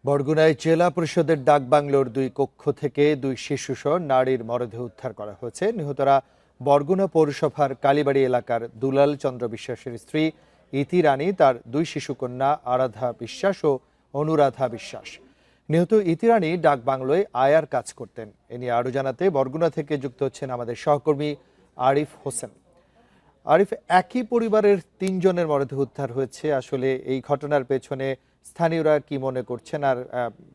বরগুনায় জেলা পরিষদের ডাকবাংলোর দুই কক্ষ থেকে দুই শিশুসহ নারীর মরদেহ উদ্ধার করা হয়েছে। নিহতরা বরগুনা পৌরসভার কালীবাড়ি এলাকার দুলাল চন্দ্র বিশ্বাসের স্ত্রী ইতি রানী, তার দুই শিশুকন্যা আরাধা বিশ্বাস ও অনুরাধা বিশ্বাস। নিহত ইতি রানী ডাকবাংলোয় আয়ার কাজ করতেন। এ নিয়ে আরও জানাতে বরগুনা থেকে যুক্ত হচ্ছেন আমাদের সহকর্মী আরিফ হোসেন। আরিফ, একই পরিবারের তিনজনের মরদেহ উদ্ধার হয়েছে। আসলে এই ঘটনার পেছনে স্থানীয়রা কি মনে করছেন, আর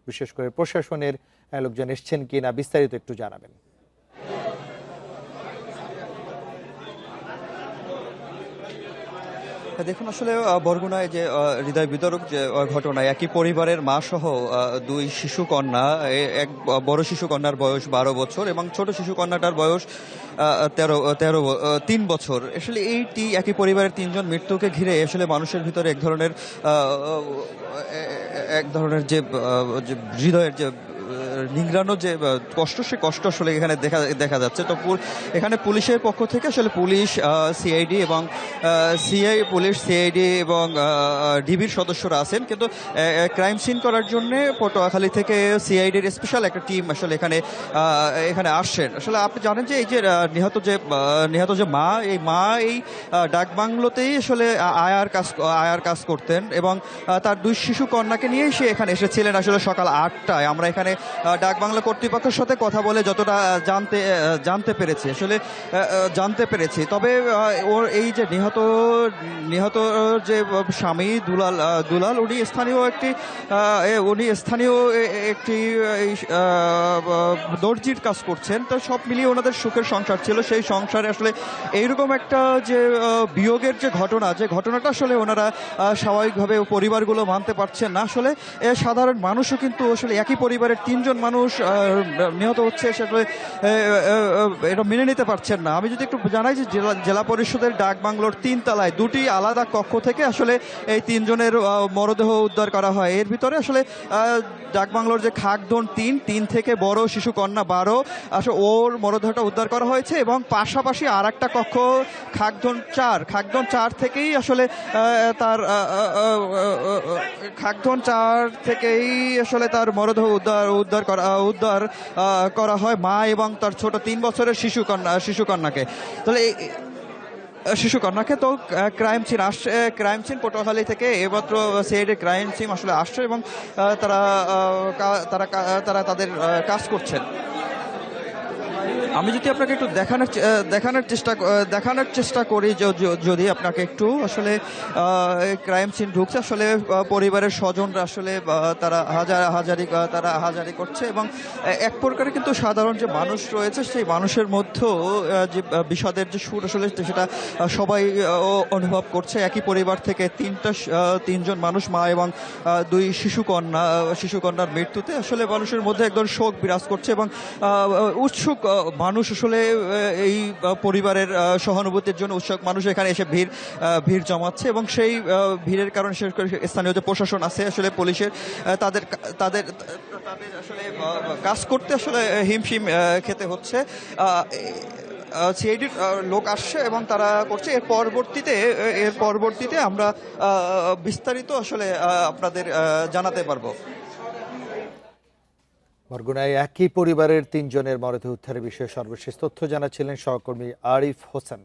বিশেষ করে প্রশাসনের লোকজন এসছেন কিনা, বিস্তারিত একটু জানাবেন। দেখুন, আসলে বরগুনায় যে হৃদয় বিদারক যে ঘটনা, একই পরিবারের মা সহ দুই শিশু কন্যা, এক বড় শিশু কন্যার বয়স 12 বছর এবং ছোট শিশু কন্যাটার বয়স 3 বছর। আসলে এইটি একই পরিবারের তিনজন মৃত্যুকে ঘিরে আসলে মানুষের ভিতরে এক ধরনের যে হৃদয়ের যে নিংড়ানো যে কষ্ট, সে কষ্ট আসলে এখানে দেখা যাচ্ছে। তো এখানে পুলিশের পক্ষ থেকে আসলে পুলিশ, সিআইডি এবং সিআইডি এবং ডিবির সদস্যরা আছেন, কিন্তু ক্রাইম সিন করার জন্য পটুয়াখালী থেকে সিআইডির স্পেশাল একটা টিম আসলে এখানে আসছেন। আসলে আপনি জানেন যে এই যে নিহত যে মা, এই ডাকবাংলোতেই আসলে আয়ার কাজ করতেন এবং তার দুই শিশু কন্যাকে নিয়েই সে এখানে এসেছিলেন আসলে সকাল 8টায়। আমরা এখানে ডাকবাংলা কর্তৃপক্ষের সাথে কথা বলে যতটা জানতে পেরেছি, তবে ওর এই যে নিহত যে স্বামী দুলাল উনি স্থানীয় একটি দর্জির কাজ করছেন। তো সব মিলিয়ে ওনাদের সুখের সংসার ছিল। সেই সংসারে আসলে এইরকম একটা যে বিয়োগের যে ঘটনাটা আসলে ওনারা স্বাভাবিকভাবে পরিবারগুলো মানতে পারছেন না। আসলে সাধারণ মানুষও কিন্তু আসলে একই পরিবারের তিনজন মানুষ নিহত হচ্ছে, সেটা এটা মেনে নিতে পারছেন না। আমি যদি একটু জানাই যে জেলা পরিষদের ডাকবাংলোর 3 তলায় দুটি আলাদা কক্ষ থেকে আসলে এই তিনজনের মরদেহ উদ্ধার করা হয়। এর ভিতরে আসলে ডাকবাংলোর যে খাগধন 3 থেকে বড় শিশু কন্যা 12, আসলে ওর মরদেহটা উদ্ধার করা হয়েছে এবং পাশাপাশি আর একটা কক্ষ খাগধন 4 থেকেই আসলে তার মরদেহ উদ্ধার করা হয় মা এবং তার ছোট 3 বছরের শিশু কন্যাকে। তাহলে তো ক্রাইম সিন পটুয়াখালী থেকে এমাত্র সিআইডি ক্রাইম সিন আসলে আসছে এবং তারা তাদের কাজ করছেন। আমি যদি আপনাকে একটু দেখানোর চেষ্টা করি, যদি আপনাকে একটু আসলে ক্রাইম সিন ঢুকছে, আসলে পরিবারের স্বজনরা আসলে তারা হাজারি করছে এবং এক প্রকারে কিন্তু সাধারণ যে মানুষ রয়েছে সেই মানুষের মধ্যেও যে বিষাদের যে সুর আসলে সেটা সবাই অনুভব করছে। একই পরিবার থেকে তিনজন মানুষ, মা এবং দুই শিশু কন্যার মৃত্যুতে আসলে মানুষের মধ্যে একদম শোক বিরাজ করছে এবং উৎসুক মানুষ আসলে এই পরিবারের সহানুভূতির জন্য উৎসুক মানুষ এখানে এসে ভিড় জমাচ্ছে এবং সেই ভিড়ের কারণে স্থানীয় যে প্রশাসন আছে আসলে পুলিশের তাদের আসলে কাজ করতে আসলে হিমশিম খেতে হচ্ছে। সিআইডির লোক আসছে এবং তারা করছে। এর পরবর্তীতে আমরা বিস্তারিত আসলে আপনাদের জানাতে পারবো। বরগুনায় একই পরিবারের তিনজনের মরদেহ উদ্ধারের বিষয়ে সর্বশেষ তথ্য জানাচ্ছিলেন সহকর্মী আরিফ হোসেন।